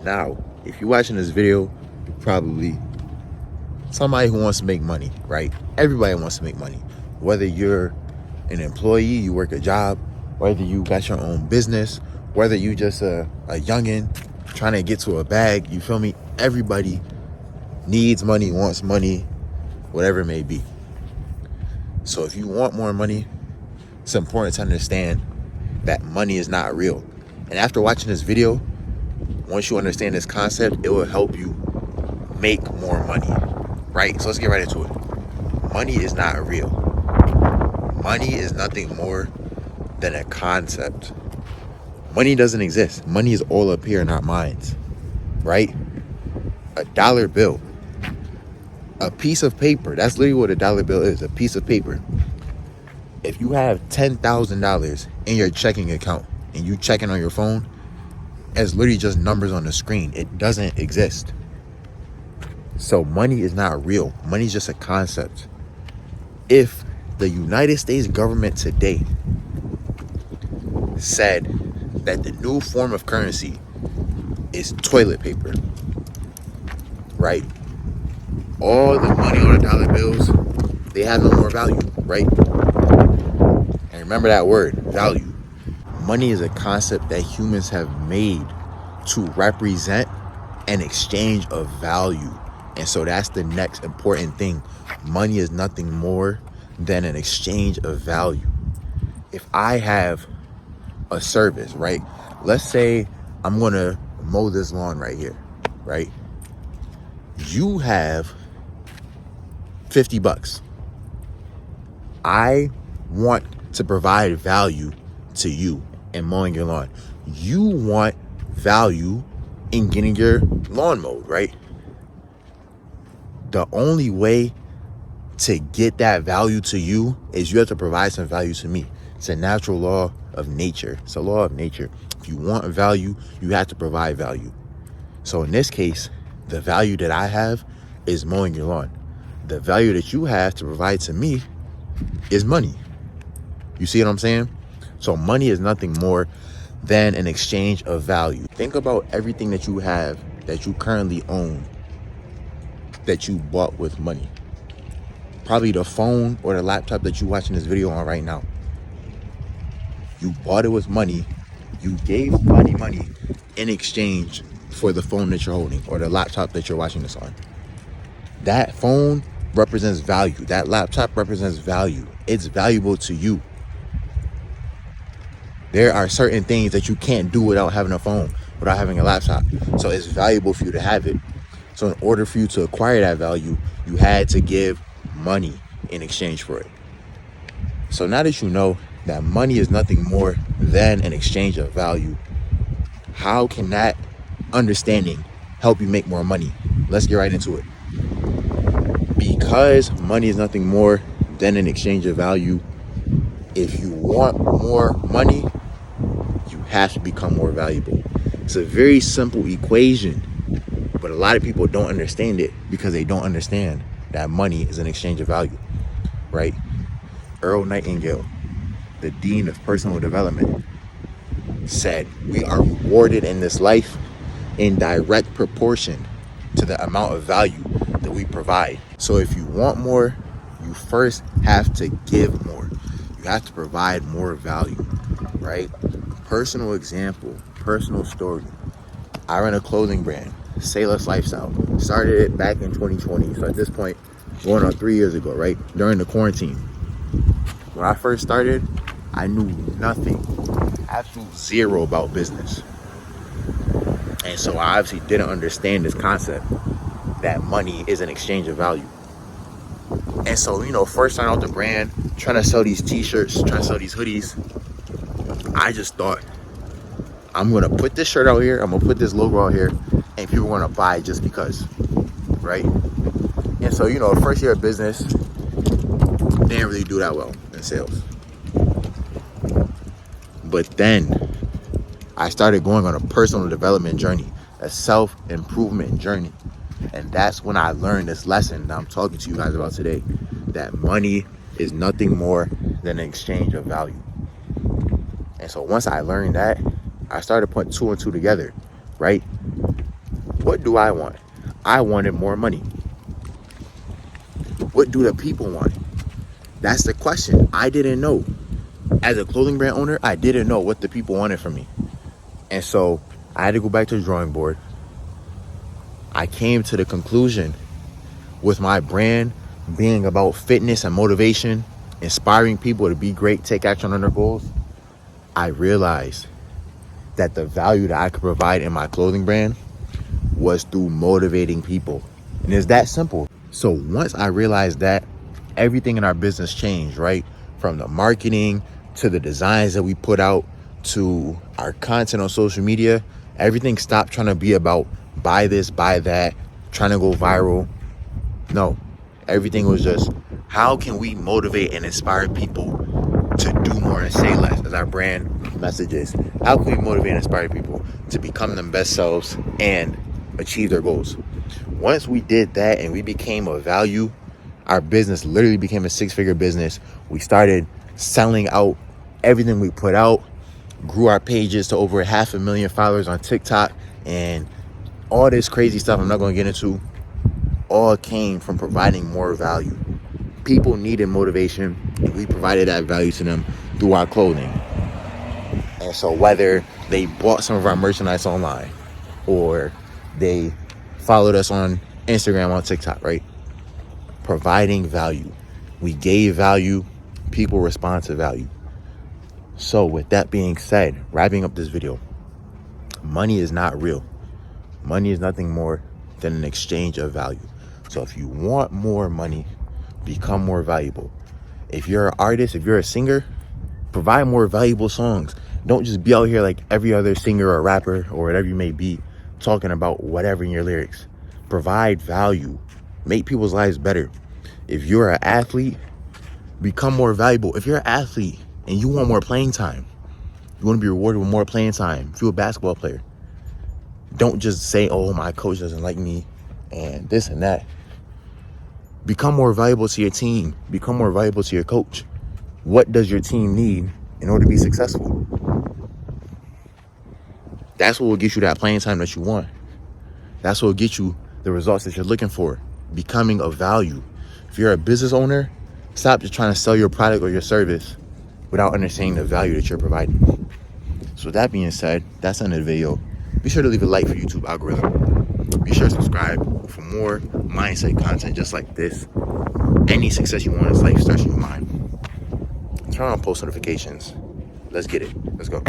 Now, if you're watching this video, you're probably somebody who wants to make money, right? Everybody wants to make money. Whether you're an employee, you work a job, whether you got your own business, whether you just a youngin' trying to get to a bag, you feel me? Everybody needs money, wants money, whatever it may be. So if you want more money, it's important to understand that money is not real. And after watching this video, once you understand this concept, it will help you make more money, right? So let's get right into it. Money is not real. Money is nothing more than a concept. Money doesn't exist. Money is all up here in our minds, right? A dollar bill, a piece of paper. That's literally what a dollar bill is, a piece of paper. If you have $10,000 in your checking account and you checking on your phone, it's literally just numbers on the screen. It doesn't exist. So money is not real. Money is just a concept. If the United States government today said that the new form of currency is toilet paper, right? All the money on the dollar bills, they have no more value, right? And remember that word, value. Money is a concept that humans have made to represent an exchange of value. And so that's the next important thing. Money is nothing more than an exchange of value. If I have a service, right? Let's say I'm gonna mow this lawn right here, right? You have $50. I want to provide value to you in mowing your lawn. You want value in getting your lawn mowed, right? The only way to get that value to you is you have to provide some value to me. It's a natural law of nature. It's a law of nature. If you want value, you have to provide value. So in this case, the value that I have is mowing your lawn. The value that you have to provide to me is money. You see what I'm saying? So money is nothing more than an exchange of value. Think about everything that you have, that you currently own, that you bought with money. Probably the phone or the laptop that you're watching this video on right now. You bought it with money. You gave money in exchange for the phone that you're holding or the laptop that you're watching this on. That phone represents value. That laptop represents value. It's valuable to you. There are certain things that you can't do without having a phone, without having a laptop. So it's valuable for you to have it. So in order for you to acquire that value, you had to give money in exchange for it. So now that you know that money is nothing more than an exchange of value, how can that understanding help you make more money? Let's get right into it. Because money is nothing more than an exchange of value, if you want more money, you have to become more valuable. It's a very simple equation, but a lot of people don't understand it because they don't understand that money is an exchange of value, right? Earl Nightingale, the Dean of Personal Development, said, "We are rewarded in this life in direct proportion to the amount of value that we provide." So if you want more, you first have to give more. You have to provide more value, right? Personal example, personal story. I run a clothing brand, Sayless Lifestyle. Started it back in 2020. So at this point, going on 3 years ago, right? During the quarantine. When I first started, I knew nothing, absolute zero about business. And so I obviously didn't understand this concept that money is an exchange of value. And so, first starting out the brand, trying to sell these t-shirts, trying to sell these hoodies, I just thought, I'm going to put this shirt out here, I'm going to put this logo out here, and people are going to buy it just because, right? And so, first year of business, didn't really do that well in sales. But then I started going on a personal development journey, a self-improvement journey. And that's when I learned this lesson that I'm talking to you guys about today, that money is nothing more than an exchange of value. And so once I learned that, I started putting two and two together, right? What do I want? I wanted more money. What do the people want? That's the question. I didn't know. As a clothing brand owner, I didn't know what the people wanted from me. And so I had to go back to the drawing board. I came to the conclusion, with my brand being about fitness and motivation, inspiring people to be great, take action on their goals, I realized that the value that I could provide in my clothing brand was through motivating people. And it's that simple. So once I realized that, everything in our business changed, right? From the marketing to the designs that we put out to our content on social media, everything stopped trying to be about buy this, buy that, trying to go viral. No, everything was just, how can we motivate and inspire people to do more and say less, as our brand message is. How can we motivate and inspire people to become their best selves and achieve their goals? Once we did that and we became a value, our business literally became a 6-figure business. We started selling out everything we put out, grew our pages to over 500,000 followers on TikTok, and all this crazy stuff I'm not going to get into all came from providing more value. People needed motivation, and we provided that value to them through our clothing. And so whether they bought some of our merchandise online or they followed us on Instagram, on TikTok, right? Providing value. We gave value, people respond to value. So with that being said, wrapping up this video, money is not real. Money is nothing more than an exchange of value. So if you want more money, become more valuable. If you're an artist, if you're a singer, provide more valuable songs. Don't just be out here like every other singer or rapper or whatever you may be, talking about whatever in your lyrics. Provide value. Make people's lives better. If you're an athlete, become more valuable. If you're an athlete and you want more playing time, you want to be rewarded with more playing time. If you're a basketball player, don't just say, oh, my coach doesn't like me and this and that. Become more valuable to your team. Become more valuable to your coach. What does your team need in order to be successful? That's what will get you that playing time that you want. That's what will get you the results that you're looking for. Becoming of value. If you're a business owner, stop just trying to sell your product or your service without understanding the value that you're providing. So with that being said, that's the end of the video. Be sure to leave a like for YouTube algorithm. Be sure to subscribe for more mindset content just like this. Any success you want in life starts in your mind. Turn on post notifications. Let's get it. Let's go.